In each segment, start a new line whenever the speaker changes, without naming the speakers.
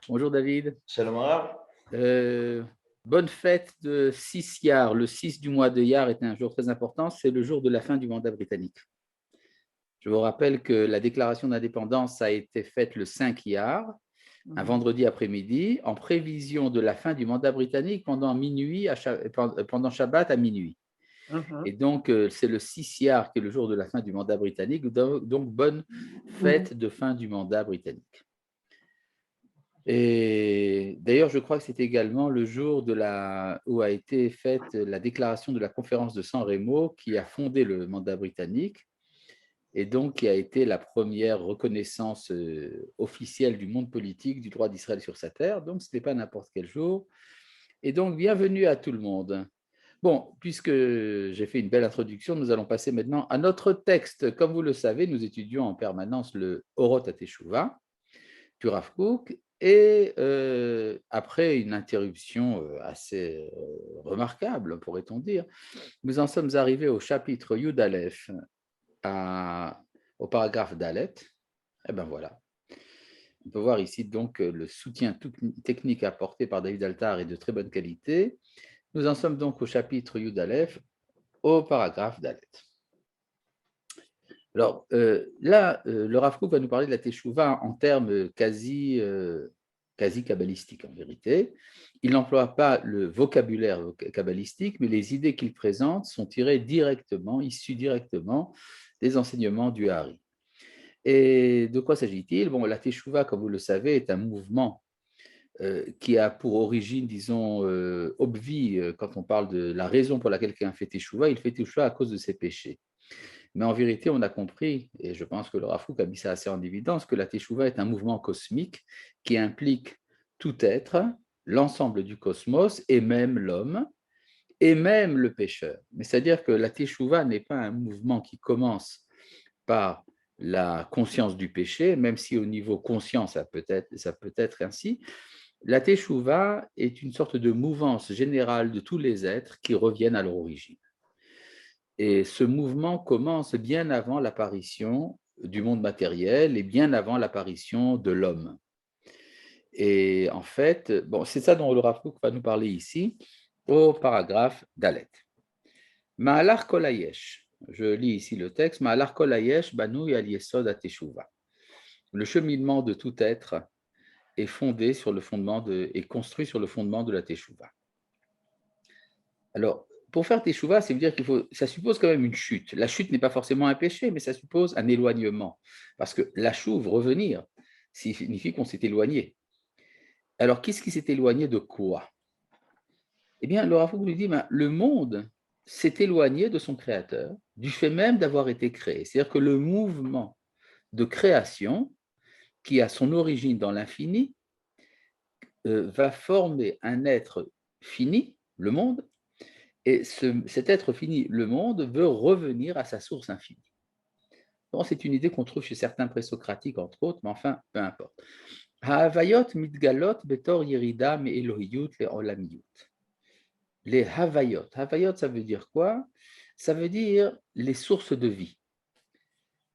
Bonjour David.
Shalom Arav.
Euh, Bonne fête de 6 Iyar. Le 6 du mois de Iyar est un jour très important, c'est le jour de la fin du mandat britannique. Je vous rappelle que la déclaration d'indépendance a été faite le 5 Iyar, un vendredi après-midi, en prévision de la fin du mandat britannique pendant Shabbat à minuit. Et donc, c'est le 6 Iyar qui est le jour de la fin du mandat britannique, donc bonne fête de fin du mandat britannique. Et d'ailleurs, je crois que c'est également le jour où a été faite la déclaration de la conférence de San Remo qui a fondé le mandat britannique et donc qui a été la première reconnaissance officielle du monde politique du droit d'Israël sur sa terre. Donc, ce n'était pas n'importe quel jour. Et donc, bienvenue à tout le monde. Bon, puisque j'ai fait une belle introduction, nous allons passer maintenant à notre texte. Comme vous le savez, nous étudions en permanence le Orot HaTeshuvah du Rav Kook. Et après une interruption assez remarquable, pourrait-on dire, nous en sommes arrivés au chapitre Yud Aleph, au paragraphe Dalet. Et ben voilà. On peut voir ici donc le soutien technique apporté par David Altar est de très bonne qualité. Nous en sommes donc au chapitre Yud Aleph, au paragraphe Dalet. Alors là, le Rav Kook va nous parler de la Teshuvah en termes quasi kabbalistique en vérité. Il n'emploie pas le vocabulaire kabbalistique, mais les idées qu'il présente sont issues directement des enseignements du Hari. Et de quoi s'agit-il? Bon, la Teshuvah, comme vous le savez, est un mouvement qui a pour origine, disons, obvi, quand on parle de la raison pour laquelle quelqu'un fait Teshuvah, il fait Teshuvah à cause de ses péchés. Mais en vérité, on a compris, et je pense que le Rav Kook a mis ça assez en évidence, que la Teshuvah est un mouvement cosmique qui implique tout être, l'ensemble du cosmos, et même l'homme, et même le pécheur. Mais c'est-à-dire que la Teshuvah n'est pas un mouvement qui commence par la conscience du péché, même si au niveau conscient, ça peut être ainsi. La Teshuvah est une sorte de mouvance générale de tous les êtres qui reviennent à leur origine. Et ce mouvement commence bien avant l'apparition du monde matériel et bien avant l'apparition de l'homme. Et en fait, bon, c'est ça dont le Rav Kook va nous parler ici, au paragraphe Dalet. Ma'alar kol hayesh, je lis ici le texte, Ma'alar kol hayesh banouy al yesod hateshuvah. Le cheminement de tout être est construit sur le fondement de la Teshuvah. Alors, pour faire Teshuvah, ça veut dire ça suppose quand même une chute. La chute n'est pas forcément un péché, mais ça suppose un éloignement. Parce que la chouve, revenir, signifie qu'on s'est éloigné. Alors, qu'est-ce qui s'est éloigné de quoi? Eh bien, le Rav Kook lui dit, le monde s'est éloigné de son créateur, du fait même d'avoir été créé. C'est-à-dire que le mouvement de création, qui a son origine dans l'infini, va former un être fini, le monde, et cet être fini, le monde, veut revenir à sa source infinie. Bon, c'est une idée qu'on trouve chez certains présocratiques, entre autres, mais enfin, peu importe. Ha'avayot mitgalot betor yerida me Elohiyut le olamiyut. Les havayot. Havayot, ça veut dire quoi? Ça veut dire les sources de vie.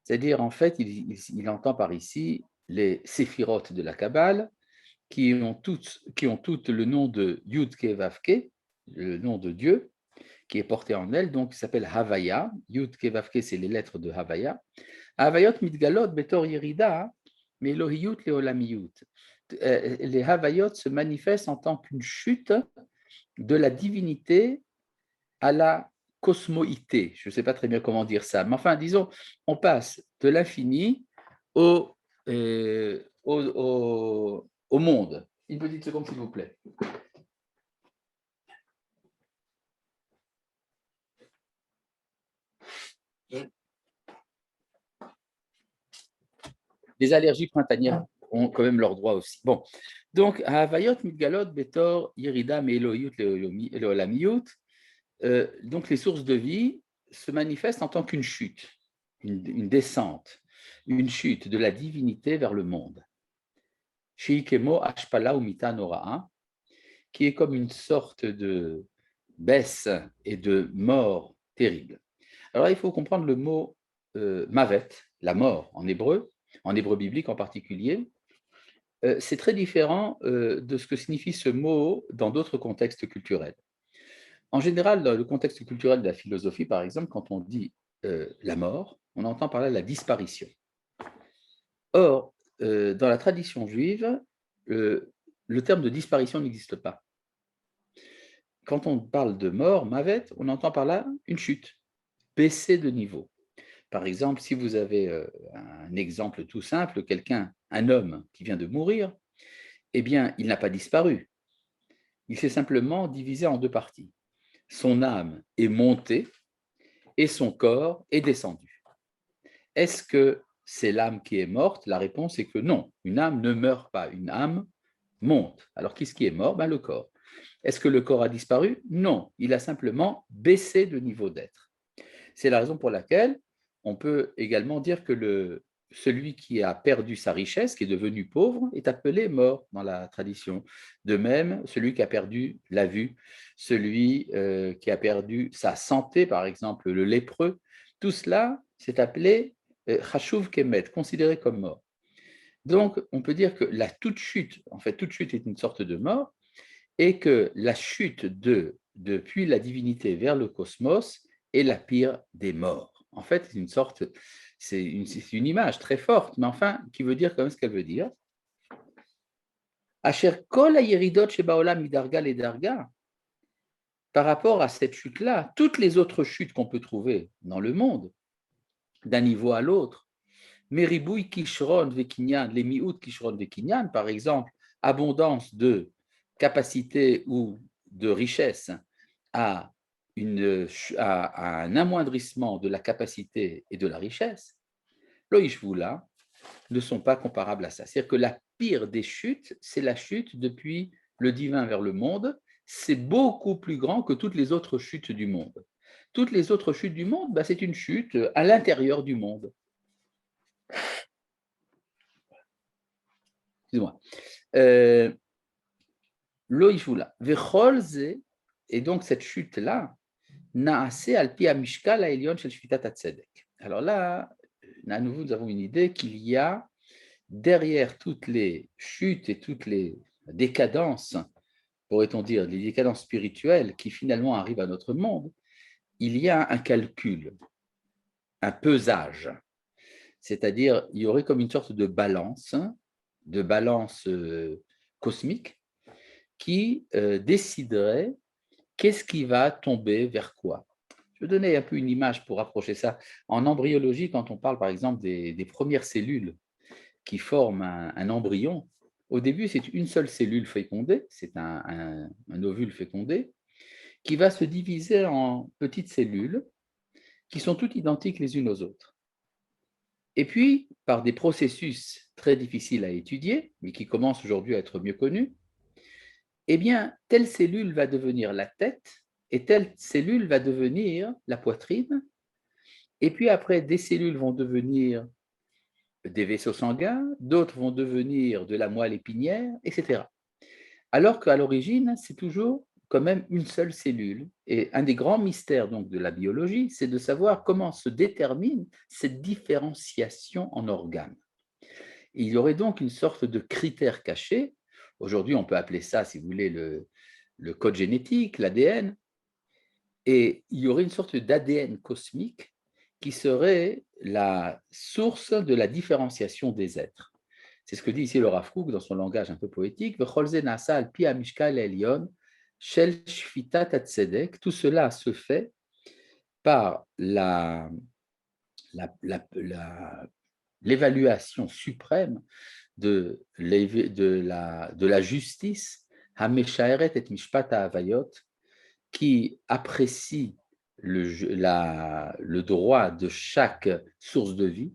C'est-à-dire, en fait, il entend par ici les séphirotes de la Kabbale, qui ont toutes le nom de Yud Ke Vav Ke, le nom de Dieu, qui est porté en elle, donc il s'appelle Havaya. Yud Ke Vav Ke, c'est les lettres de Havaya. Havayot mitgalot betor yerida, mais Elohiyut le olamiyut. Les Havayot se manifestent en tant qu'une chute de la divinité à la cosmoïté. Je ne sais pas très bien comment dire ça, mais enfin, disons, on passe de l'infini au monde. Une petite seconde, s'il vous plaît. Les allergies printanières ont quand même leur droit aussi. Bon, donc, Havayot mitgalot betor yerida me Elohiyut leolamiyut. Donc, les sources de vie se manifestent en tant qu'une chute, une descente, une chute de la divinité vers le monde. Sheikemo ashpala umita nora'a, qui est comme une sorte de baisse et de mort terrible. Alors, il faut comprendre le mot mavet, la mort en hébreu biblique en particulier. c'est très différent de ce que signifie ce mot dans d'autres contextes culturels. En général, dans le contexte culturel de la philosophie, par exemple, quand on dit la mort, on entend par là la disparition. Or, dans la tradition juive, le terme de disparition n'existe pas. Quand on parle de mort, mavet, on entend par là une chute, baisser de niveau. Par exemple, si vous avez un exemple tout simple, quelqu'un, un homme qui vient de mourir, eh bien, il n'a pas disparu. Il s'est simplement divisé en deux parties. Son âme est montée et son corps est descendu. Est-ce que c'est l'âme qui est morte? La réponse est que non, une âme ne meurt pas, une âme monte. Alors, qu'est-ce qui est mort? Le corps. Est-ce que le corps a disparu? Non, il a simplement baissé de niveau d'être. C'est la raison pour laquelle on peut également dire que celui qui a perdu sa richesse, qui est devenu pauvre, est appelé mort dans la tradition. De même, celui qui a perdu la vue, celui qui a perdu sa santé, par exemple, le lépreux, tout cela, c'est appelé chashuv kemet, considéré comme mort. Donc, on peut dire que la toute chute, en fait, toute chute est une sorte de mort, et que la chute depuis la divinité vers le cosmos est la pire des morts. En fait, c'est une image très forte, mais enfin, qui veut dire quand même ce qu'elle veut dire. Asher kol hayeridot shebaolam midarga ledarga, par rapport à cette chute-là, toutes les autres chutes qu'on peut trouver dans le monde, d'un niveau à l'autre, meribouy kishron vekinyan, les miout kishron vekinyan, par exemple, abondance de capacité ou de richesse à un amoindrissement de la capacité et de la richesse, l'Oishvula ne sont pas comparables à ça. C'est-à-dire que la pire des chutes, c'est la chute depuis le divin vers le monde. C'est beaucoup plus grand que toutes les autres chutes du monde. Toutes les autres chutes du monde, c'est une chute à l'intérieur du monde. Excusez-moi. L'Oishvula. Vecholze, et donc cette chute-là, Naaseh al-pi amishkal ha'elyon shel shvitat hatzedek. Alors là, à nouveau, nous avons une idée qu'il y a derrière toutes les chutes et toutes les décadences, pourrait-on dire, les décadences spirituelles qui finalement arrivent à notre monde, il y a un calcul, un pesage. C'est-à-dire, il y aurait comme une sorte de balance cosmique qui déciderait qu'est-ce qui va tomber vers quoi. Je vais donner un peu une image pour rapprocher ça. En embryologie, quand on parle par exemple des premières cellules qui forment un embryon, au début, c'est une seule cellule fécondée, c'est un ovule fécondé, qui va se diviser en petites cellules qui sont toutes identiques les unes aux autres. Et puis, par des processus très difficiles à étudier, mais qui commencent aujourd'hui à être mieux connus, eh bien, telle cellule va devenir la tête et telle cellule va devenir la poitrine. Et puis après, des cellules vont devenir des vaisseaux sanguins, d'autres vont devenir de la moelle épinière, etc. Alors qu'à l'origine, c'est toujours quand même une seule cellule. Et un des grands mystères donc de la biologie, c'est de savoir comment se détermine cette différenciation en organes. Il y aurait donc une sorte de critère caché. Aujourd'hui, on peut appeler ça, si vous voulez, le code génétique, l'ADN. Et il y aurait une sorte d'ADN cosmique qui serait la source de la différenciation des êtres. C'est ce que dit ici le Rav Kook dans son langage un peu poétique. Tout cela se fait par l'évaluation suprême de la justice, Hameshaeret et Mishpata Avayot, qui apprécie le droit de chaque source de vie,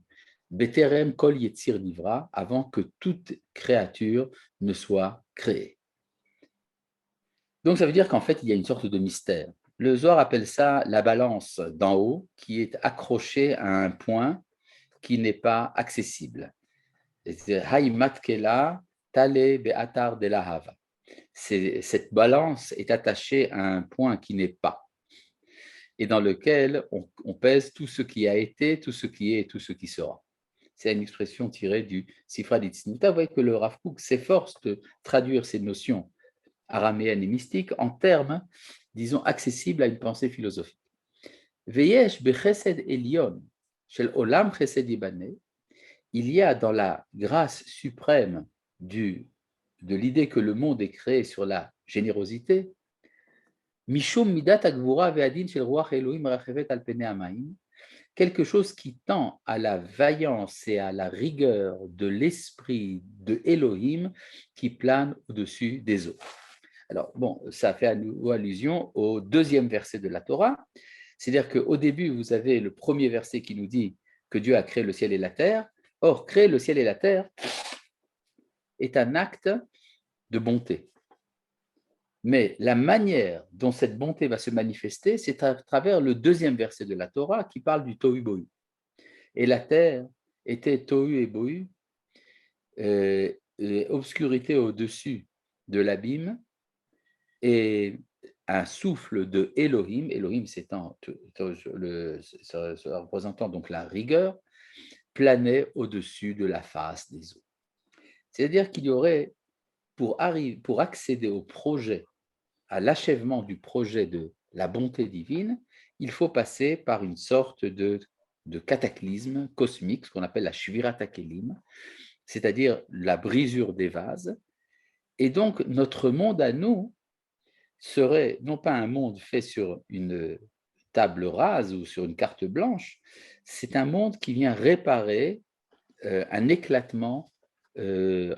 Beterem Kol Yetzir Nivra, avant que toute créature ne soit créée. Donc ça veut dire qu'en fait, il y a une sorte de mystère. Le Zohar appelle ça la balance d'en haut qui est accrochée à un point qui n'est pas accessible. Haimatkela Tale Beatar de la Hava. Cette balance est attachée à un point qui n'est pas, et dans lequel on pèse tout ce qui a été, tout ce qui est et tout ce qui sera. C'est une expression tirée du Sifra d'Itznuta. Vous voyez que le Rav Kook s'efforce de traduire ces notions araméennes et mystiques en termes, disons, accessibles à une pensée philosophique. Veyesh bechesed elion shel olam chesed yibaneh. Il y a dans la grâce suprême de l'idée que le monde est créé sur la générosité, Mishum midat agvura ve'adin shel ruach Elohim rachevet al penei hamayim, quelque chose qui tend à la vaillance et à la rigueur de l'esprit de Elohim qui plane au-dessus des eaux. Alors, bon, ça fait à nouveau allusion au deuxième verset de la Torah, c'est-à-dire qu'au début, vous avez le premier verset qui nous dit que Dieu a créé le ciel et la terre. Or, créer le ciel et la terre est un acte de bonté. Mais la manière dont cette bonté va se manifester, c'est à travers le deuxième verset de la Torah qui parle du Tohu Bohu. Et la terre était Tohu et Bohu, obscurité au-dessus de l'abîme, et un souffle de Elohim, Elohim représentant donc la rigueur, planait au-dessus de la face des eaux. C'est-à-dire qu'il y aurait, pour accéder au projet, à l'achèvement du projet de la bonté divine, il faut passer par une sorte de cataclysme cosmique, ce qu'on appelle la Shvirat HaKelim, c'est-à-dire la brisure des vases. Et donc, notre monde à nous serait non pas un monde fait sur une table rase ou sur une carte blanche, c'est un monde qui vient réparer un éclatement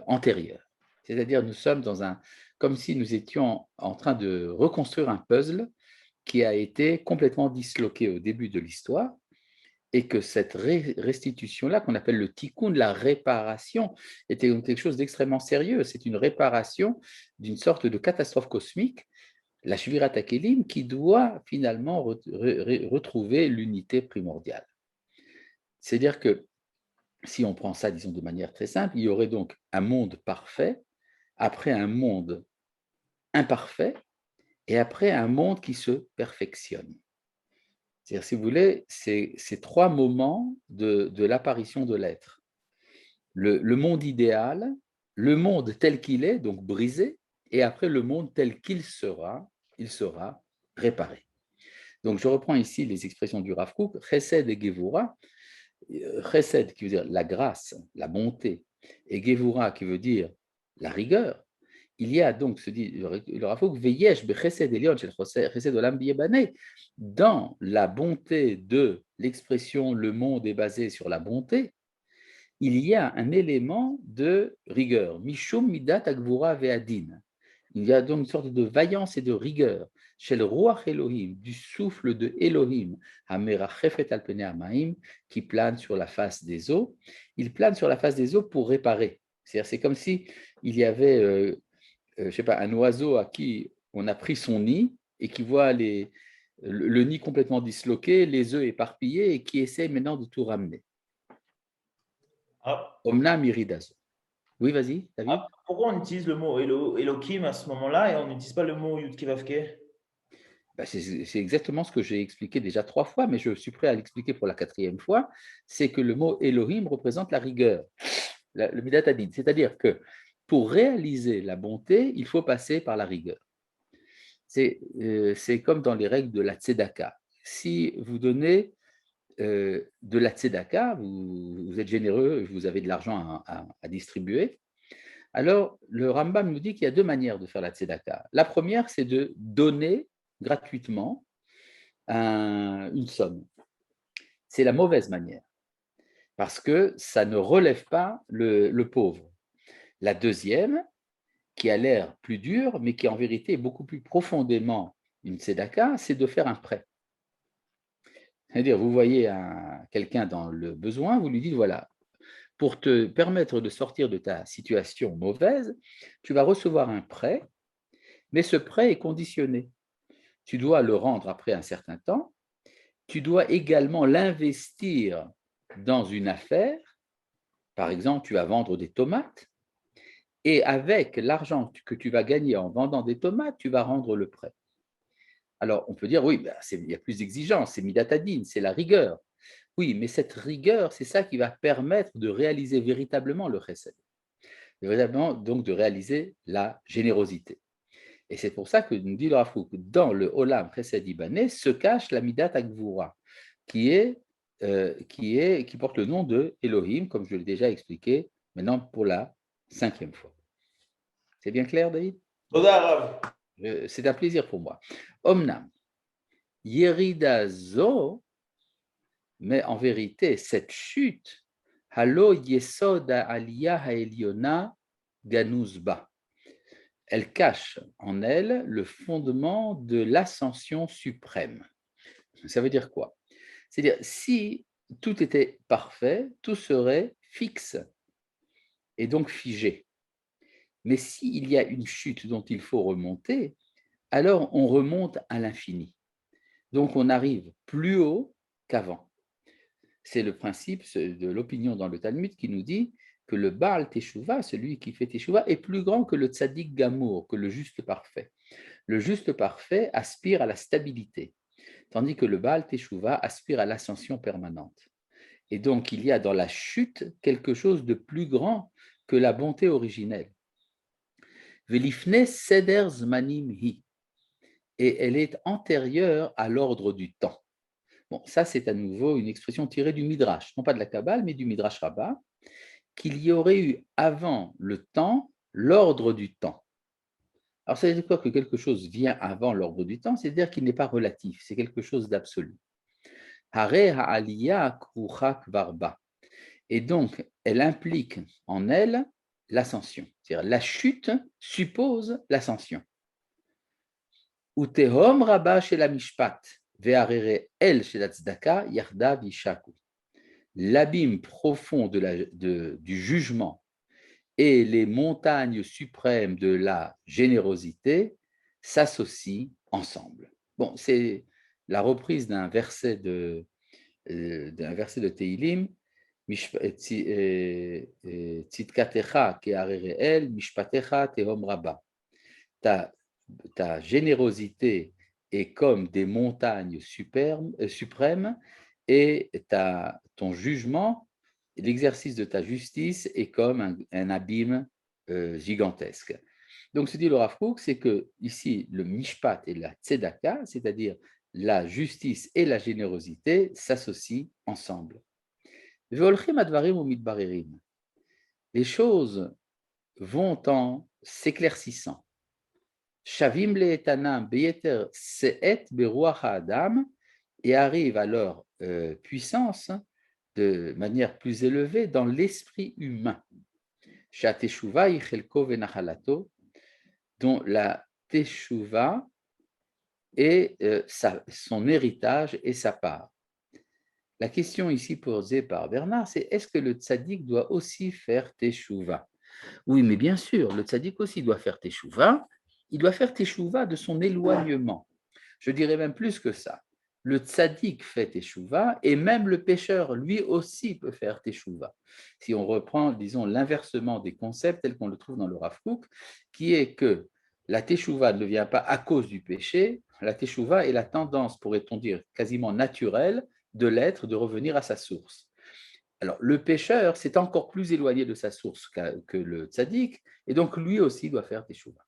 antérieur. C'est-à-dire, nous sommes comme si nous étions en train de reconstruire un puzzle qui a été complètement disloqué au début de l'histoire, et que cette restitution-là, qu'on appelle le tikkun, la réparation, était quelque chose d'extrêmement sérieux. C'est une réparation d'une sorte de catastrophe cosmique, la Shvirat HaKelim, qui doit finalement retrouver l'unité primordiale. C'est-à-dire que si on prend ça, disons, de manière très simple, il y aurait donc un monde parfait, après un monde imparfait, et après un monde qui se perfectionne. C'est-à-dire, si vous voulez, c'est trois moments de l'apparition de l'être. Le monde idéal, le monde tel qu'il est, donc brisé, et après le monde tel qu'il sera, il sera réparé. Donc, je reprends ici les expressions du Rav Kook, Chesed et Gevura. Chesed qui veut dire la grâce, la bonté, et Gevura qui veut dire la rigueur. Il y a donc, se dit le Rav Kook, Veyesh bechesed elion shel chesed olam biyebaneh, dans la bonté de l'expression le monde est basé sur la bonté, il y a un élément de rigueur. Mishum midat agvura ve'adin. Il y a donc une sorte de vaillance et de rigueur chez le roi Elohim, du souffle de Elohim, Hamerachefet al penei hamayim, qui plane sur la face des eaux. Il plane sur la face des eaux pour réparer. C'est comme si il y avait, je sais pas, un oiseau à qui on a pris son nid et qui voit le nid complètement disloqué, les œufs éparpillés et qui essaie maintenant de tout ramener. Omna miridazo. Oui, vas-y, David.
Pourquoi on utilise le mot Elohim à ce moment-là et on n'utilise pas le mot Yudkevavke?
C'est exactement ce que j'ai expliqué déjà 3 fois, mais je suis prêt à l'expliquer pour la 4e fois. C'est que le mot Elohim représente la rigueur, le Midat Hadin. C'est-à-dire que pour réaliser la bonté, il faut passer par la rigueur. C'est comme dans les règles de la tzedaka. Si vous donnez de la tzedaka, vous êtes généreux, vous avez de l'argent à distribuer, alors le Rambam nous dit qu'il y a 2 manières de faire la tzedaka. La première, c'est de donner gratuitement une somme. C'est la mauvaise manière, parce que ça ne relève pas le pauvre. La deuxième, qui a l'air plus dure, mais qui en vérité est beaucoup plus profondément une tzedaka, c'est de faire un prêt. C'est-à-dire, vous voyez quelqu'un dans le besoin, vous lui dites, voilà, pour te permettre de sortir de ta situation mauvaise, tu vas recevoir un prêt, mais ce prêt est conditionné. Tu dois le rendre après un certain temps. Tu dois également l'investir dans une affaire. Par exemple, tu vas vendre des tomates et avec l'argent que tu vas gagner en vendant des tomates, tu vas rendre le prêt. Alors, on peut dire, oui, il y a plus d'exigence, c'est midat hadin, c'est la rigueur. Oui, mais cette rigueur, c'est ça qui va permettre de réaliser véritablement le chesed. Véritablement, donc, de réaliser la générosité. Et c'est pour ça que nous dit le Rav Kook, dans le Olam Chesed Ibanez se cache la Midat Agvura, qui porte le nom de Elohim, comme je l'ai déjà expliqué, maintenant pour la 5e fois. C'est bien clair, David?
Toda, Rav.
C'est un plaisir pour moi. Omnam, Yerida Zo, mais en vérité, cette chute, Halo Yesod Aliyah Haeliona Ganuzba, elle cache en elle le fondement de l'ascension suprême. Ça veut dire quoi? C'est-à-dire, si tout était parfait, tout serait fixe et donc figé. Mais s'il y a une chute dont il faut remonter, alors on remonte à l'infini. Donc on arrive plus haut qu'avant. C'est le principe de l'opinion dans le Talmud qui nous dit que le Baal Teshuvah, celui qui fait Teshuvah, est plus grand que le Tzadik Gamour, que le juste parfait. Le juste parfait aspire à la stabilité, tandis que le Baal Teshuvah aspire à l'ascension permanente. Et donc, il y a dans la chute quelque chose de plus grand que la bonté originelle. Velifne seder zmanim hi. Et elle est antérieure à l'ordre du temps. Bon, ça, c'est à nouveau une expression tirée du Midrash, non pas de la Kabbale, mais du Midrash Rabbah, qu'il y aurait eu avant le temps l'ordre du temps. Alors, ça veut dire quoi que quelque chose vient avant l'ordre du temps? C'est-à-dire qu'il n'est pas relatif, c'est quelque chose d'absolu. Hare ha'aliyah krucha kvarba. Et donc, elle implique en elle l'ascension. C'est-à-dire la chute suppose l'ascension. Utehom rabba shel hamishpat ve'arere el shel hatzdaka yarda vishaku. L'abîme profond du jugement et les montagnes suprêmes de la générosité s'associent ensemble. Bon, c'est la reprise d'un verset de Teilim, Tzidkatecha ke'arereel, mishpatecha tehom rabba. Ta générosité est comme des montagnes suprêmes et ton jugement, l'exercice de ta justice est comme un abîme gigantesque. Donc, ce dit le Rav Kook, c'est que ici, le mishpat et la tzedaka, c'est-à-dire la justice et la générosité, s'associent ensemble. Les choses vont en s'éclaircissant. Shavim le'etanam beyeter se'et beruach ha'adam, et arrivent à leur puissance de manière plus élevée dans l'esprit humain. Shateshuva yichelko venachalato, dont la teshuva est son héritage et sa part. La question ici posée par Bernard, c'est est-ce que le tzaddik doit aussi faire teshuva? Oui, mais bien sûr, le tzaddik aussi doit faire teshuva. Il doit faire teshuva de son éloignement. Je dirais même plus que ça. Le tzaddik fait teshuva et même le pécheur, lui aussi, peut faire teshuva. Si on reprend, disons, l'inversement des concepts tels qu'on le trouve dans le Rav Kook, qui est que la teshuva ne vient pas à cause du péché, la teshuva est la tendance, pourrait-on dire, quasiment naturelle de l'être de revenir à sa source. Alors, le pécheur, c'est encore plus éloigné de sa source que le tzaddik, et donc lui aussi doit faire teshuva.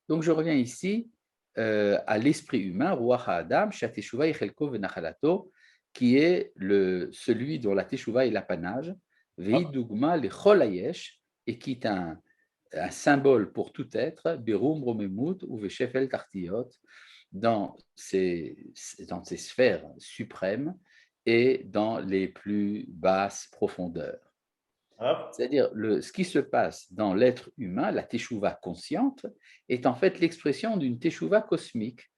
Donc, je reviens ici à l'esprit humain, Ruach HaAdam, Shateshuva Yechelko Venachalato, qui est celui dont la teshuva est l'apanage, Vehi Dugma Lechol Hayesh, et qui est un symbole pour tout être, Berum Romemut ou Veshefel Tartiot, dans ces sphères suprêmes et dans les plus basses profondeurs. C'est-à-dire, ce qui se passe dans l'être humain, la teshuva consciente, est en fait l'expression d'une teshuva cosmique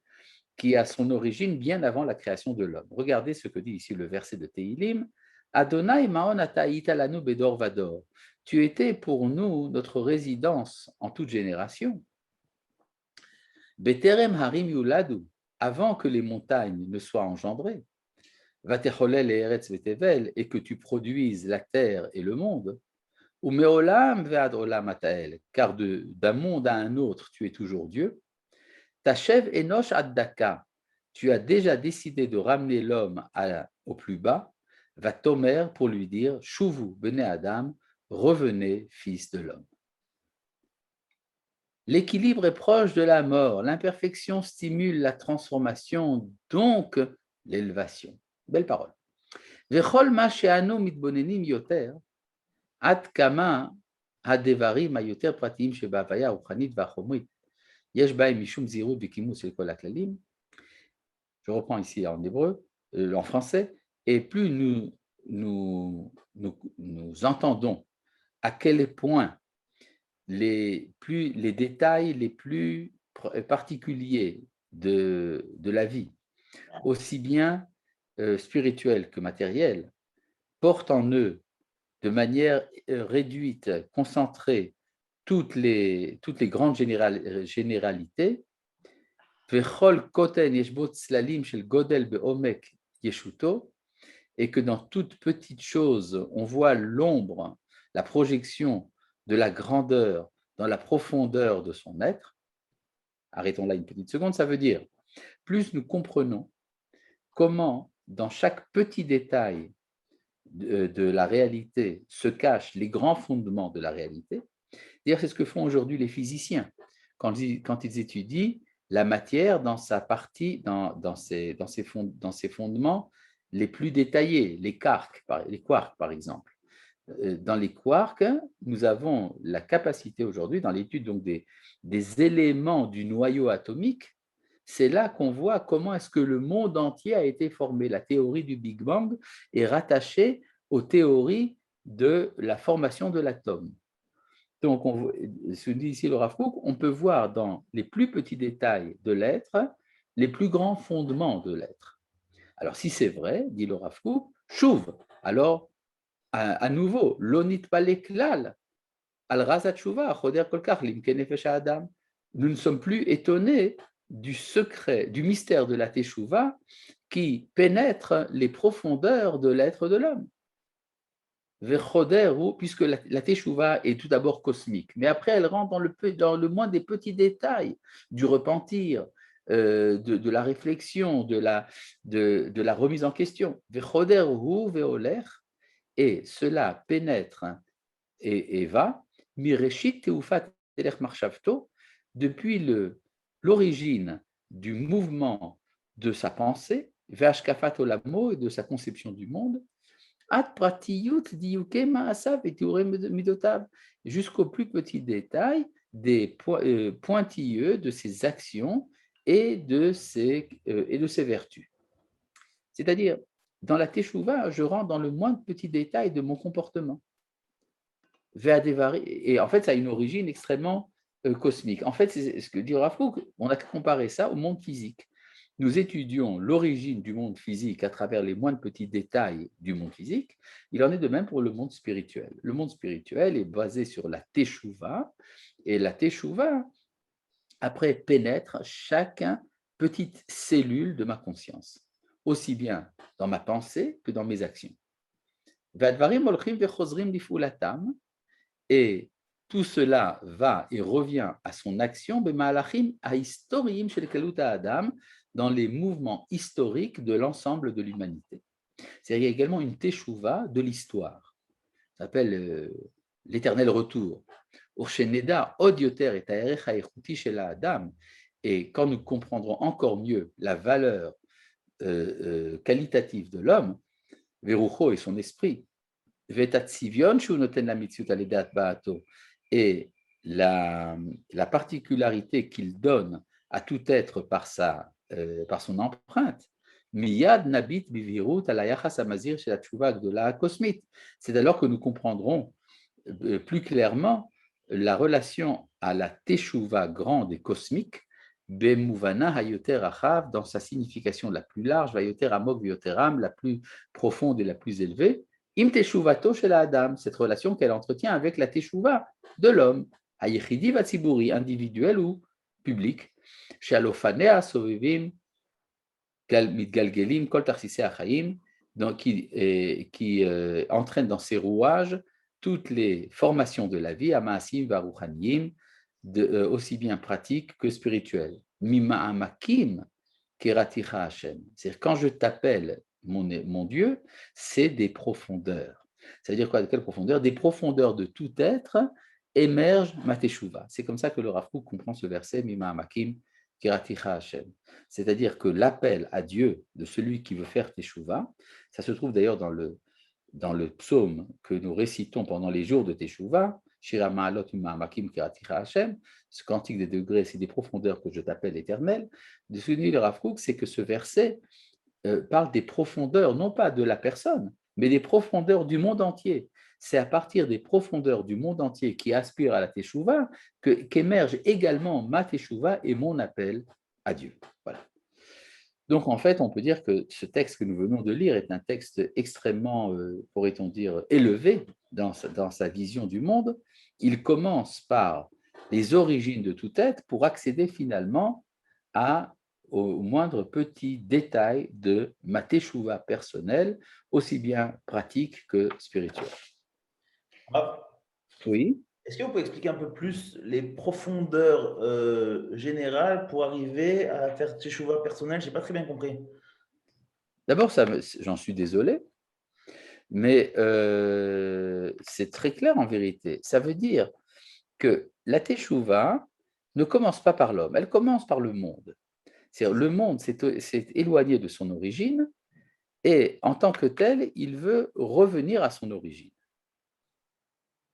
qui a son origine bien avant la création de l'homme. Regardez ce que dit ici le verset de Tehilim. Adonai ma'on ata'ita lanu bedor vador. Tu étais pour nous notre résidence en toute génération. Beterem harim yuladu, avant que les montagnes ne soient engendrées. Vatecholel et eretz vetevel, et que tu produises la terre et le monde. Ou meolam ve'ad olam atael, car d'un monde à un autre, tu es toujours Dieu. Tachev enosh ad daka, tu as déjà décidé de ramener l'homme au plus bas. va Tomer pour lui dire, Shuvu, Bene Adam, revenez, fils de l'homme. L'équilibre est proche de la mort, l'imperfection stimule la transformation, donc l'élévation. Belle parole. Vechol ma she'anu mitbonenim yoter, ad kama הדברים היותר פרטיים שבהוויה הרוחנית והחומרית, יש בהם משום זהירות וכימוס של כל הכללים. Je reprends ici en hébreu, en français, et plus nous entendons à quel point les détails les plus particuliers de la vie, aussi bien spirituelle que matérielle, portent en eux de manière réduite, concentrée, toutes les grandes généralités, et que dans toute petite chose, on voit l'ombre, la projection de la grandeur dans la profondeur de son être. Arrêtons là une petite seconde, ça veut dire, plus nous comprenons comment, dans chaque petit détail de la réalité, se cachent les grands fondements de la réalité. D'ailleurs, c'est ce que font aujourd'hui les physiciens quand ils étudient la matière dans sa partie, dans ses fondements les plus détaillés, les quarks par exemple. Dans les quarks, nous avons la capacité aujourd'hui, dans l'étude donc des éléments du noyau atomique, c'est là qu'on voit comment est-ce que le monde entier a été formé. La théorie du Big Bang est rattachée aux théories de la formation de l'atome. Donc, ce que dit ici le Rav Kook, on peut voir dans les plus petits détails de l'être les plus grands fondements de l'être. Alors, si c'est vrai, dit le Rav Kook, chouv, alors, à nouveau, l'onit paleklal, al razat shuva, choder kolkach, limke nefesh adam. Nous ne sommes plus étonnés du secret, du mystère de la teshuva qui pénètre les profondeurs de l'être de l'homme. Puisque la teshuva est tout d'abord cosmique, mais après elle rentre dans le moins des petits détails du repentir, de la réflexion, de la remise en question. Et cela pénètre et va, depuis l'origine du mouvement de sa pensée, et de sa conception du monde, jusqu'au plus petit détail des pointilleux de ses actions et de ses vertus. C'est-à-dire, dans la teshuva, je rentre dans le moindre petit détail de mon comportement. Et en fait, ça a une origine extrêmement cosmique. En fait, c'est ce que dit Rav Kook, on a comparé ça au monde physique. Nous étudions l'origine du monde physique à travers les moindres petits détails du monde physique. Il en est de même pour le monde spirituel. Le monde spirituel est basé sur la teshuva, et la teshuva, après, pénètre chaque petite cellule de ma conscience, aussi bien dans ma pensée que dans mes actions. Et tout cela va et revient à son action dans les mouvements historiques de l'ensemble de l'humanité. C'est-à-dire qu'il y a également une teshuva de l'histoire. Ça s'appelle l'éternel retour. Et quand nous comprendrons encore mieux la valeur qualitative de l'homme, Verucho et son esprit, et la particularité qu'il donne à tout être par son empreinte, miyad nabit bivirut alayachas amazir shel hatshuva gdola kosmit. C'est alors que nous comprendrons plus clairement la relation à la teshuva grande et cosmique, bemuvana hayoter achav, dans sa signification la plus large, vayoter amok vayoteram, la plus profonde et la plus élevée, im teshuvato shel adam, cette relation qu'elle entretient avec la teshuva de l'homme, hayichidi vatziburi, individuel ou public, shalofanea sovevim mitgalgelim kol tarsisei achayim, qui entraîne dans ses rouages toutes les formations de la vie, amaasim varuchaniyim, aussi bien pratiques que spirituelles. Mima'amakim keraticha Hashem. C'est-à-dire quand je t'appelle mon Dieu, c'est des profondeurs. Ça veut dire quoi? De quelle profondeur? Des profondeurs de tout être émerge ma teshuva. C'est comme ça que le Rav Kook comprend ce verset, Mima Amakim Kiraticha Hashem. C'est-à-dire que l'appel à Dieu de celui qui veut faire teshuva, ça se trouve d'ailleurs dans le psaume que nous récitons pendant les jours de teshuva, Shira Ma'alot Mima Amakim Kiraticha Hashem, ce cantique des degrés, c'est des profondeurs que je t'appelle éternel. De ce le Rav Kook, c'est que ce verset parle des profondeurs, non pas de la personne, mais des profondeurs du monde entier. C'est à partir des profondeurs du monde entier qui aspirent à la Teshuvah qu'émerge également ma Teshuvah et mon appel à Dieu. Voilà. Donc, en fait, on peut dire que ce texte que nous venons de lire est un texte extrêmement, pourrait-on dire, élevé dans sa vision du monde. Il commence par les origines de tout être pour accéder finalement au moindre petit détail de ma teshuva personnelle, aussi bien pratique que spirituelle.
Ah,
Oui.
est-ce que vous pouvez expliquer un peu plus les profondeurs générales pour arriver à faire teshuva personnel? Je n'ai pas très bien compris.
D'abord, j'en suis désolé, mais c'est très clair en vérité. Ça veut dire que la teshuva ne commence pas par l'homme, elle commence par le monde. C'est-à-dire, le monde s'est éloigné de son origine et en tant que tel, il veut revenir à son origine.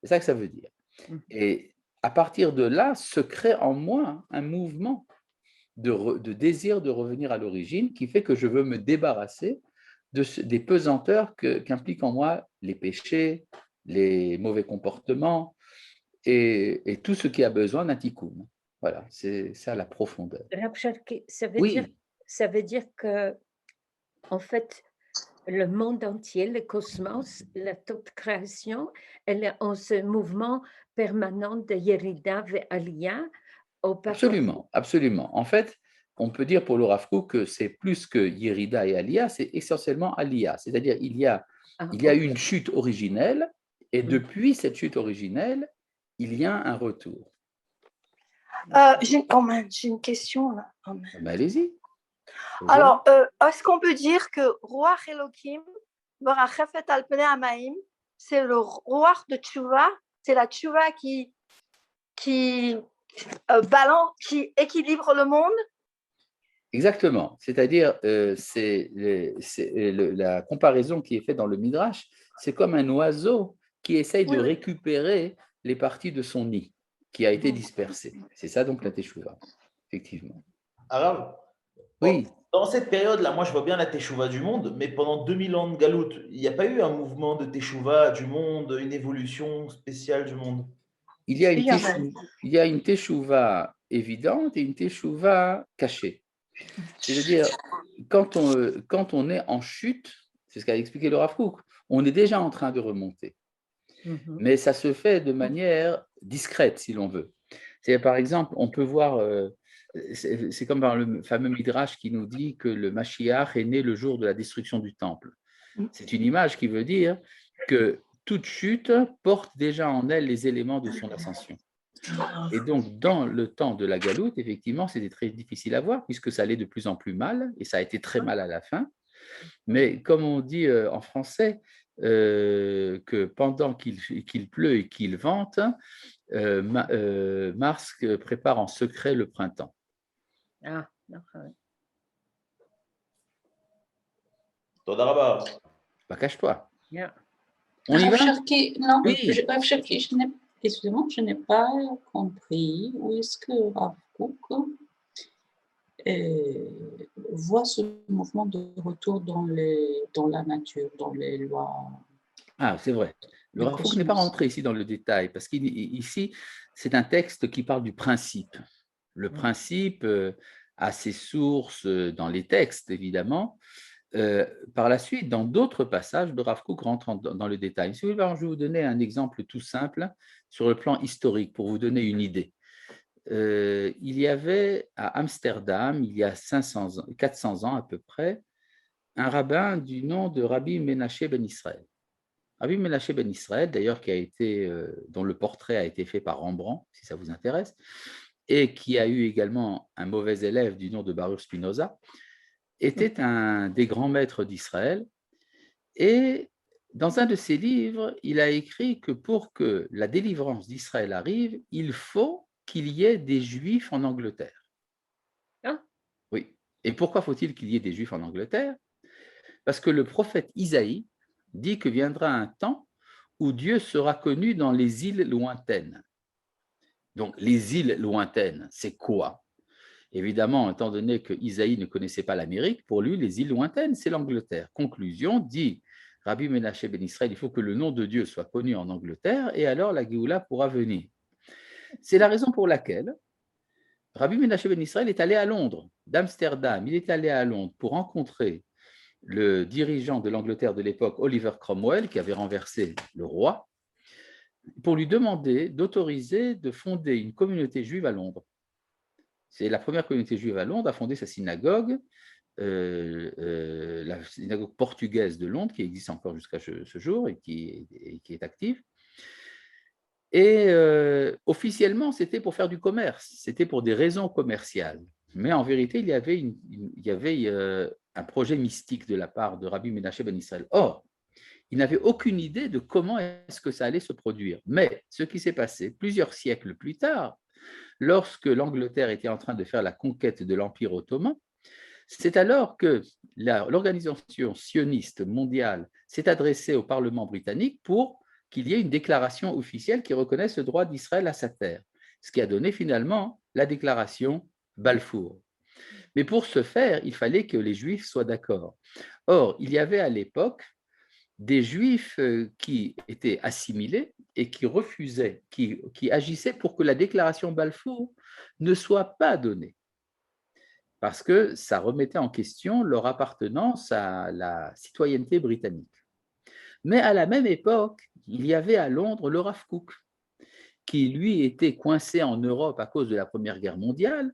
C'est ça que ça veut dire. Et à partir de là, se crée en moi un mouvement de désir de revenir à l'origine qui fait que je veux me débarrasser des pesanteurs qu'impliquent en moi les péchés, les mauvais comportements et tout ce qui a besoin d'un tikkun. Voilà, c'est ça la profondeur.
Rav Cherki,
Oui,
ça veut dire que, en fait, le monde entier, le cosmos, toute création, elle est en ce mouvement permanent de Yerida vers Aliyah.
absolument, absolument. En fait, on peut dire pour le Rav Kook que c'est plus que Yerida et Aliyah, c'est essentiellement Aliyah. C'est-à-dire il y a une chute originelle et depuis cette chute originelle, il y a un retour.
J'ai une question là.
Ben, allez-y.
Alors, est-ce qu'on peut dire que Ruach Elohim, Barachefet al Pnei Hamaim, c'est le Ruach de Tchouva, c'est la Tchouva qui balance, qui équilibre le monde?
Exactement. C'est-à-dire, la comparaison qui est faite dans le Midrash, c'est comme un oiseau qui essaye de récupérer les parties de son nid qui a été dispersé. C'est ça donc la Teshuvah, effectivement.
Alors,
oui.
Dans cette période-là, moi je vois bien la Teshuvah du monde, mais pendant 2000 ans de Galout, il n'y a pas eu un mouvement de Teshuvah du monde, une évolution spéciale du monde?
Il y a une Teshuvah évidente et une Teshuvah cachée. C'est-à-dire, quand on est en chute, c'est ce qu'a expliqué le Rav Kook, on est déjà en train de remonter. Mais ça se fait de manière discrète, si l'on veut. C'est par exemple, on peut voir, c'est comme dans le fameux Midrash qui nous dit que le Mashiach est né le jour de la destruction du temple. C'est une image qui veut dire que toute chute porte déjà en elle les éléments de son ascension. Et donc, dans le temps de la galoute, effectivement, c'était très difficile à voir puisque ça allait de plus en plus mal et ça a été très mal à la fin. Mais comme on dit en français, que pendant qu'il pleut et qu'il vente, Mars prépare en secret le printemps.
Ah, d'accord.
Todarabah.
Bah, cache-toi.
Yeah.
On y va?
Non,
oui.
Rav Cherki, excusez-moi, je n'ai pas compris où est-ce que Rav Kook voit ce mouvement de retour dans la nature, dans les lois.
Ah, c'est vrai. Le Rav Kook n'est pas rentré ici dans le détail, parce qu'ici, c'est un texte qui parle du principe. Le principe a ses sources dans les textes, évidemment. Par la suite, dans d'autres passages, le Rav Kook rentre dans le détail. Si vous voulez, je vais vous donner un exemple tout simple sur le plan historique, pour vous donner une idée. Il y avait à Amsterdam, il y a 400 ans à peu près, un rabbin du nom de Rabbi Menaché ben Israël. Rabbi Menaché ben Israël, d'ailleurs, dont le portrait a été fait par Rembrandt, si ça vous intéresse, et qui a eu également un mauvais élève du nom de Baruch Spinoza. était un des grands maîtres d'Israël et dans un de ses livres, il a écrit que pour que la délivrance d'Israël arrive, il faut qu'il y ait des Juifs en Angleterre.
Ah.
Oui. Et pourquoi faut-il qu'il y ait des Juifs en Angleterre? Parce que le prophète Isaïe dit que viendra un temps où Dieu sera connu dans les îles lointaines. Donc, les îles lointaines, c'est quoi? Évidemment, étant donné que Isaïe ne connaissait pas l'Amérique, pour lui, les îles lointaines, c'est l'Angleterre. Conclusion, dit Rabbi Menaché ben Israël, il faut que le nom de Dieu soit connu en Angleterre et alors la Géoula pourra venir. C'est la raison pour laquelle Rabbi Menaché ben Israël est allé à Londres, d'Amsterdam. Il est allé à Londres pour rencontrer le dirigeant de l'Angleterre de l'époque, Oliver Cromwell, qui avait renversé le roi, pour lui demander d'autoriser de fonder une communauté juive à Londres. C'est la première communauté juive à Londres à fonder sa synagogue, la synagogue portugaise de Londres, qui existe encore jusqu'à ce jour et qui est active. Et officiellement, c'était pour faire du commerce, c'était pour des raisons commerciales. Mais en vérité, il y avait un projet mystique de la part de Rabbi Menaché ben Israël. Or, il n'avait aucune idée de comment est-ce que ça allait se produire. Mais ce qui s'est passé plusieurs siècles plus tard, lorsque l'Angleterre était en train de faire la conquête de l'Empire ottoman, c'est alors que l'organisation sioniste mondiale s'est adressée au Parlement britannique pour qu'il y ait une déclaration officielle qui reconnaisse le droit d'Israël à sa terre, ce qui a donné finalement la déclaration Balfour. Mais pour ce faire, il fallait que les Juifs soient d'accord. Or, il y avait à l'époque des Juifs qui étaient assimilés et qui refusaient, qui agissaient pour que la déclaration Balfour ne soit pas donnée, parce que ça remettait en question leur appartenance à la citoyenneté britannique. Mais à la même époque, il y avait à Londres le Rav Kook, qui lui était coincé en Europe à cause de la Première Guerre mondiale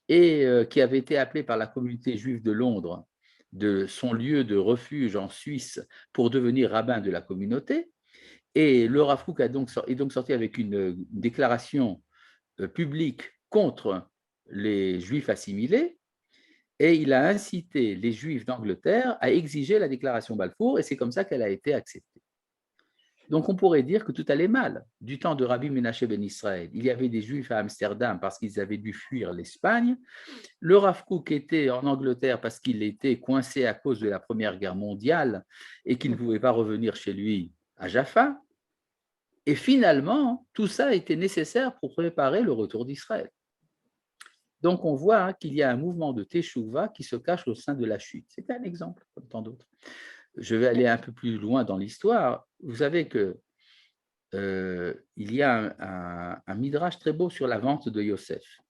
et qui avait été appelé par la communauté juive de Londres de son lieu de refuge en Suisse pour devenir rabbin de la communauté. Et le Rav Kook est donc sorti avec une déclaration publique contre les Juifs assimilés, et il a incité les Juifs d'Angleterre à exiger la déclaration Balfour, et c'est comme ça qu'elle a été acceptée. Donc on pourrait dire que tout allait mal. Du temps de Rabbi Menaché ben Israël, il y avait des Juifs à Amsterdam parce qu'ils avaient dû fuir l'Espagne. Le Rav Kook était en Angleterre parce qu'il était coincé à cause de la Première Guerre mondiale et qu'il ne pouvait pas revenir chez lui à Jaffa. Et finalement, tout ça était nécessaire pour préparer le retour d'Israël. Donc on voit qu'il y a un mouvement de Teshuvah qui se cache au sein de la chute. C'est un exemple, comme tant d'autres. Je vais aller un peu plus loin dans l'histoire. Vous savez qu'il y a un midrash très beau sur la vente de Yosef.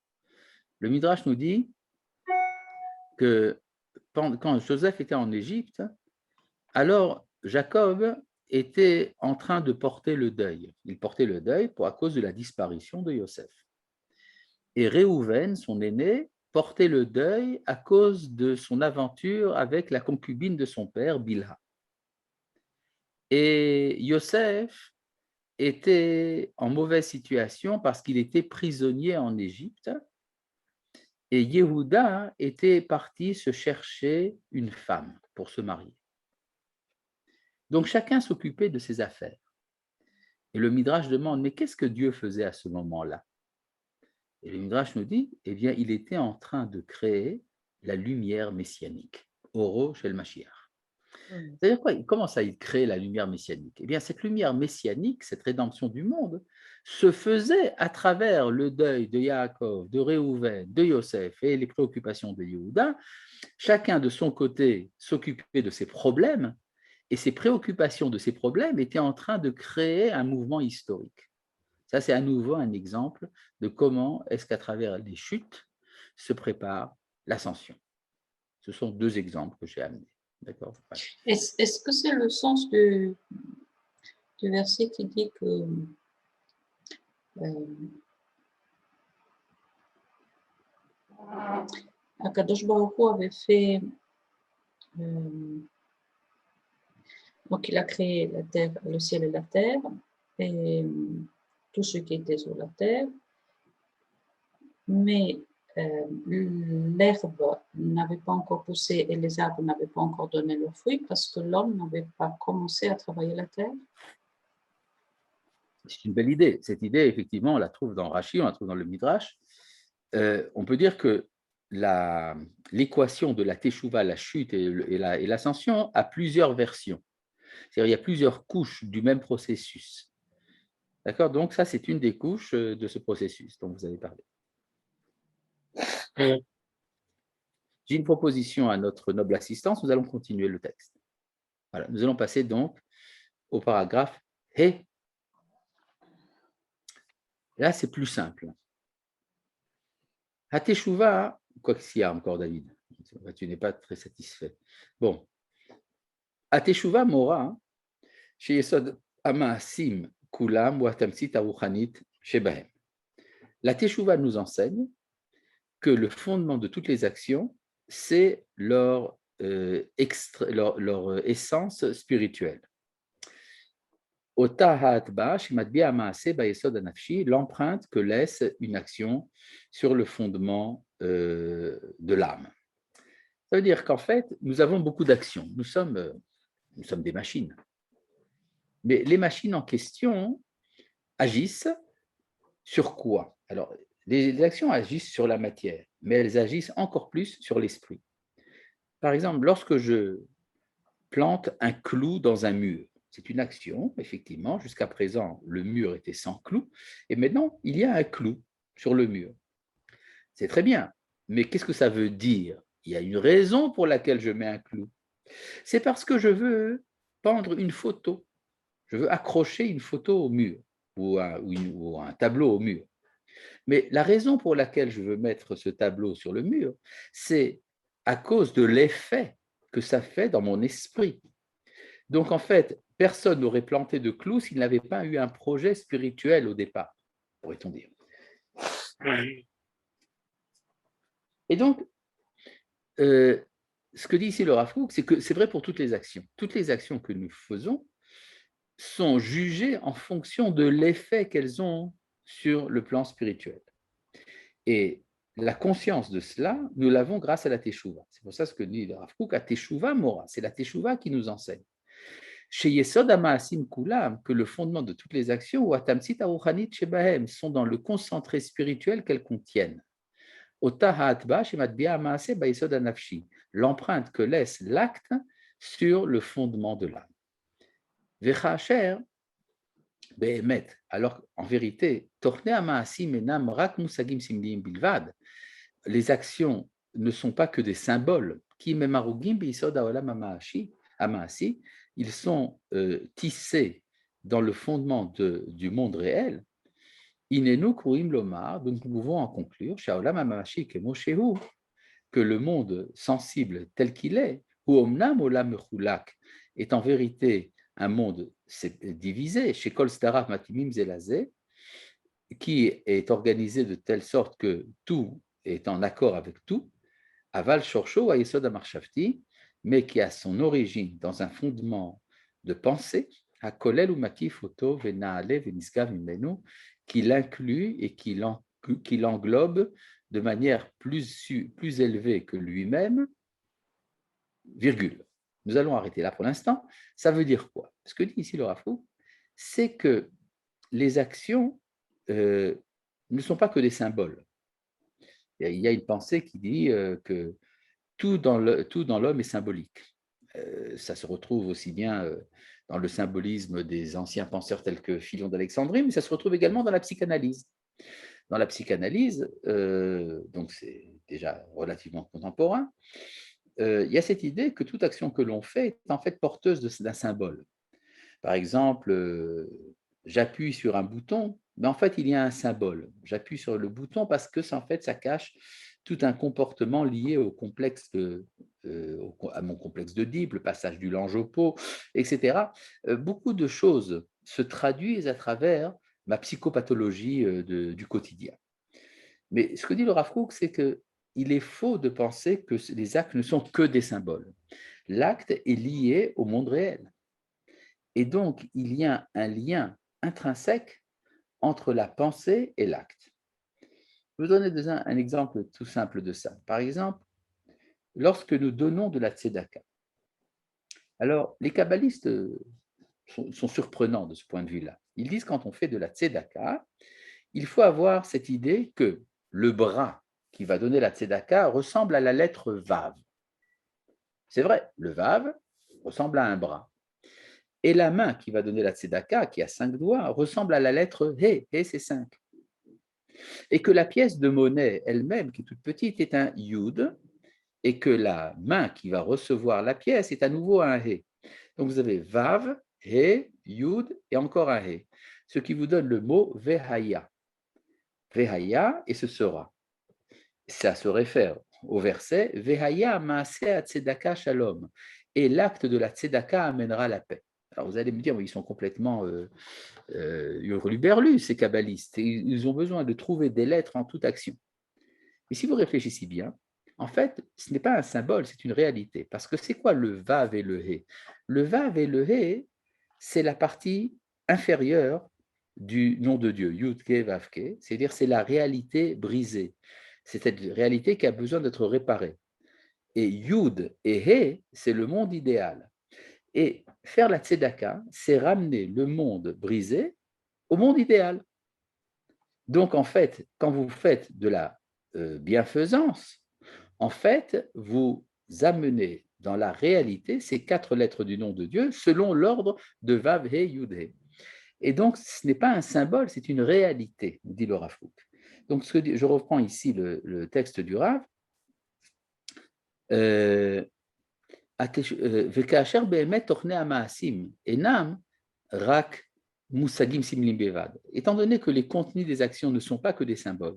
Le midrash nous dit que quand Joseph était en Égypte, alors Jacob était en train de porter le deuil. Il portait le deuil à cause de la disparition de Yosef. Et Réhouven, son aîné, portait le deuil à cause de son aventure avec la concubine de son père, Bilha. Et Yosef était en mauvaise situation parce qu'il était prisonnier en Égypte. Et Yehuda était parti se chercher une femme pour se marier. Donc chacun s'occupait de ses affaires. Et le Midrash demande, mais qu'est-ce que Dieu faisait à ce moment-là? Et le Midrash nous dit, eh bien, il était en train de créer la lumière messianique, Oro Shel Mashiach. C'est-à-dire quoi? Comment ça, il crée la lumière messianique? Eh bien, cette lumière messianique, cette rédemption du monde, se faisait à travers le deuil de Yaakov, de Réhouven, de Yosef et les préoccupations de Yehuda. Chacun de son côté s'occupait de ses problèmes, et ces préoccupations de ces problèmes étaient en train de créer un mouvement historique. Ça, c'est à nouveau un exemple de comment est-ce qu'à travers les chutes se prépare l'ascension. Ce sont deux exemples que j'ai amenés. D'accord.
Est-ce que c'est le sens du verset qui dit que Akadosh Baruch Hu avait fait, donc il a créé la terre, le ciel et la terre, et tout ce qui était sur la terre, mais l'herbe n'avait pas encore poussé et les arbres n'avaient pas encore donné leurs fruits parce que l'homme n'avait pas commencé à travailler la terre?
C'est une belle idée. Cette idée, effectivement, on la trouve dans Rashi, on la trouve dans le Midrash. On peut dire que l'équation de la Teshuvah, la chute et l'ascension a plusieurs versions. C'est-à-dire il y a plusieurs couches du même processus. D'accord? Donc ça, c'est une des couches de ce processus dont vous avez parlé. J'ai une proposition à notre noble assistance. Nous allons continuer le texte. Voilà. Nous allons passer donc au paragraphe He. Là, c'est plus simple. À Teshuvah, quoi qu'il y a encore, David, tu n'es pas très satisfait. Bon. À Teshuvah Mora, chez Yesod Amaasim Kulam wa Tamsit Aruchanit Shebahem. La Teshuvah nous enseigne que le fondement de toutes les actions, c'est leur essence spirituelle. L'empreinte que laisse une action sur le fondement de l'âme. Ça veut dire qu'en fait, nous avons beaucoup d'actions. Nous sommes des machines. Mais les machines en question agissent sur quoi? Alors, les actions agissent sur la matière, mais elles agissent encore plus sur l'esprit. Par exemple, lorsque je plante un clou dans un mur, c'est une action, effectivement. Jusqu'à présent, le mur était sans clou, et maintenant, il y a un clou sur le mur. C'est très bien, mais qu'est-ce que ça veut dire? Il y a une raison pour laquelle je mets un clou. C'est parce que je veux pendre une photo. Je veux accrocher une photo au mur ou un tableau au mur. Mais la raison pour laquelle je veux mettre ce tableau sur le mur, c'est à cause de l'effet que ça fait dans mon esprit. Donc, en fait, personne n'aurait planté de clous s'il n'avait pas eu un projet spirituel au départ, pourrait-on dire. Et donc, ce que dit ici le Rav Kook, c'est que c'est vrai pour toutes les actions. Toutes les actions que nous faisons sont jugées en fonction de l'effet qu'elles ont sur le plan spirituel. Et la conscience de cela, nous l'avons grâce à la Teshuvah. C'est pour ça ce que dit le Rav Kook, à Teshuvah Mora. C'est la Teshuvah qui nous enseigne. Chez Yesod Amaasim Kulam, que le fondement de toutes les actions, ou Atamsit Aruchanit Shebahem, sont dans le concentré spirituel qu'elles contiennent. Ota Ha'atba Shematbia Amaase Bayesod Anafshi, l'empreinte que laisse l'acte sur le fondement de l'âme. Vecha Asher, Behemet, alors en vérité, Torne Amaasim Enam Rak Musagim Simliim Bilvad, les actions ne sont pas que des symboles, qui Memarugim Bayesod Haolam Amaasi, ils sont tissés dans le fondement du monde réel. Inenu Kouim Lomar, donc nous pouvons en conclure, Shaolam Amashi Kemoshehu, que le monde sensible tel qu'il est, ou Omnam Olam Mechulak, est en vérité un monde divisé, chez Kol Sdaraf Matimim Zelazé, qui est organisé de telle sorte que tout est en accord avec tout, Aval Shorsho Ayesod Amarshafti, mais qui a son origine dans un fondement de pensée, Hakolel ou Makif Oto Venaale Veniskav Mimenu, qui l'inclut et qui l'englobe de manière plus élevée que lui-même, virgule. Nous allons arrêter là pour l'instant. Ça veut dire quoi? Ce que dit ici le Rav Kook, c'est que les actions ne sont pas que des symboles. Il y a une pensée qui dit que tout dans l'homme est symbolique. Ça se retrouve aussi bien dans le symbolisme des anciens penseurs tels que Philon d'Alexandrie, mais ça se retrouve également dans la psychanalyse. Dans la psychanalyse, donc c'est déjà relativement contemporain, il y a cette idée que toute action que l'on fait est en fait porteuse d'un symbole. Par exemple, j'appuie sur un bouton, mais en fait il y a un symbole. J'appuie sur le bouton parce que ça, en fait, ça cache tout un comportement lié au complexe à mon complexe d'Oedipe, le passage du linge au pot, etc. Beaucoup de choses se traduisent à travers ma psychopathologie du quotidien. Mais ce que dit le Rav Kook, c'est qu'il est faux de penser que les actes ne sont que des symboles. L'acte est lié au monde réel. Et donc, il y a un lien intrinsèque entre la pensée et l'acte. Je vais vous donner un exemple tout simple de ça. Par exemple, lorsque nous donnons de la tzedaka. Alors, les kabbalistes sont surprenants de ce point de vue-là. Ils disent quand on fait de la tzedaka, il faut avoir cette idée que le bras qui va donner la tzedaka ressemble à la lettre Vav. C'est vrai, le Vav ressemble à un bras. Et la main qui va donner la tzedaka, qui a 5 doigts, ressemble à la lettre He. He, c'est 5. Et que la pièce de monnaie elle-même, qui est toute petite, est un Yud, et que la main qui va recevoir la pièce est à nouveau un He. Donc vous avez Vav, He, Yud et encore un He, ce qui vous donne le mot Vehaya. Vehaya, et ce sera. Ça se réfère au verset Vehaya Maaseh Tzedaka Shalom, et l'acte de la tzedaka amènera la paix. Alors vous allez me dire, ils sont complètement hurluberlus, ces kabbalistes. Ils ont besoin de trouver des lettres en toute action. Mais si vous réfléchissez bien, en fait, ce n'est pas un symbole, c'est une réalité. Parce que c'est quoi le Vav et le He? Le Vav et le He, c'est la partie inférieure du nom de Dieu, Yud-Ke, Vav-Ke, c'est-à-dire c'est la réalité brisée. C'est cette réalité qui a besoin d'être réparée. Et Yud et He, c'est le monde idéal. Et faire la tzedaka, c'est ramener le monde brisé au monde idéal. Donc, en fait, quand vous faites de la bienfaisance, en fait, vous amenez dans la réalité ces 4 lettres du nom de Dieu selon l'ordre de Vav, He, Yud, He. Et donc, ce n'est pas un symbole, c'est une réalité, dit le Rav Kook. Donc, je reprends ici le texte du Rav. וכאשר באמת תוכני המעשים אינם רק מושגים סמליים בלבד, étant donné que les contenus des actions ne sont pas que des symboles,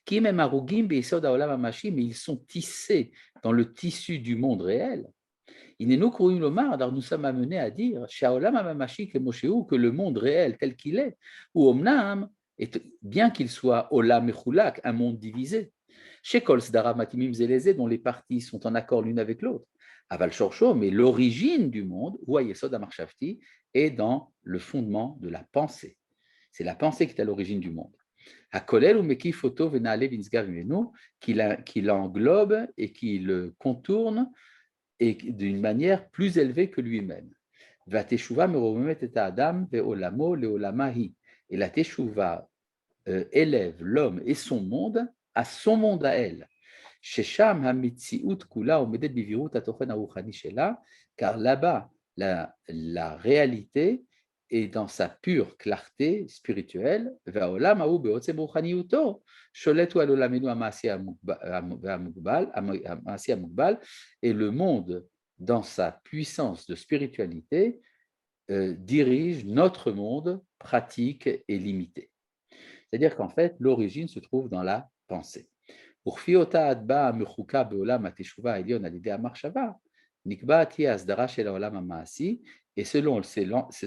כי אם הם הרוגים ביסוד העולם הממשי, mais ils sont tissés dans le tissu du monde réel, הננו קרואים לומר, alors nous sommes amenés à dire שהעולם הממשי כמו שהוא, que le monde réel tel qu'il est, הוא אמנם, bien qu'il soit עולם מחולק, un monde divisé, שכל סדרה מתאימים זה לזה, dont les parties sont en accord l'une avec l'autre, Aval Shorcho, mais l'origine du monde, ou Yesod Amarshafti, est dans le fondement de la pensée. C'est la pensée qui est à l'origine du monde. Hakolel ou Meki Foto Venale Vinsgav Menu, qui l'englobe et qui le contourne et d'une manière plus élevée que lui-même. Va Teshuva Meromet et Adam Veolamo Leolamahi. Et la Teshuva élève l'homme et son monde à son monde à elle. Car là-bas, la réalité est dans sa pure clarté spirituelle, et le monde, dans sa puissance de spiritualité, dirige notre monde pratique et limité. C'est-à-dire qu'en fait, l'origine se trouve dans la pensée. Et c'est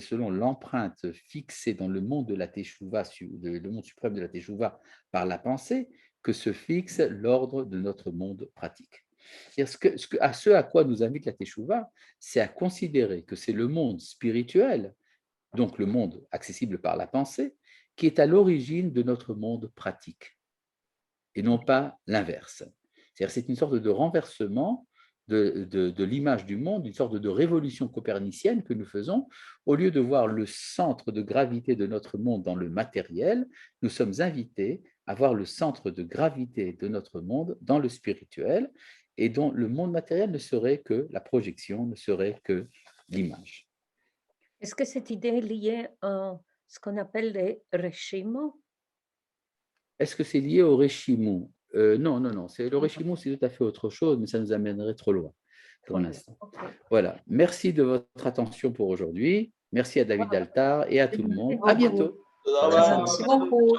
selon l'empreinte fixée dans le monde de la Teshuvah, le monde suprême de la Teshuvah par la pensée, que se fixe l'ordre de notre monde pratique. Ce à quoi nous invite la Teshuvah, c'est à considérer que c'est le monde spirituel, donc le monde accessible par la pensée, qui est à l'origine de notre monde pratique, et non pas l'inverse. C'est-à-dire c'est une sorte de renversement de l'image du monde, une sorte de révolution copernicienne que nous faisons. Au lieu de voir le centre de gravité de notre monde dans le matériel, nous sommes invités à voir le centre de gravité de notre monde dans le spirituel, et dont le monde matériel ne serait que la projection, ne serait que l'image.
Est-ce que cette idée est liée à ce qu'on appelle les réchimos?
Est-ce que c'est lié au Réchimou? Non. Le Réchimou, c'est tout à fait autre chose, mais ça nous amènerait trop loin pour l'instant. Okay. Voilà. Merci de votre attention pour aujourd'hui. Merci à David Altar et à tout le monde. À bientôt.
Merci beaucoup.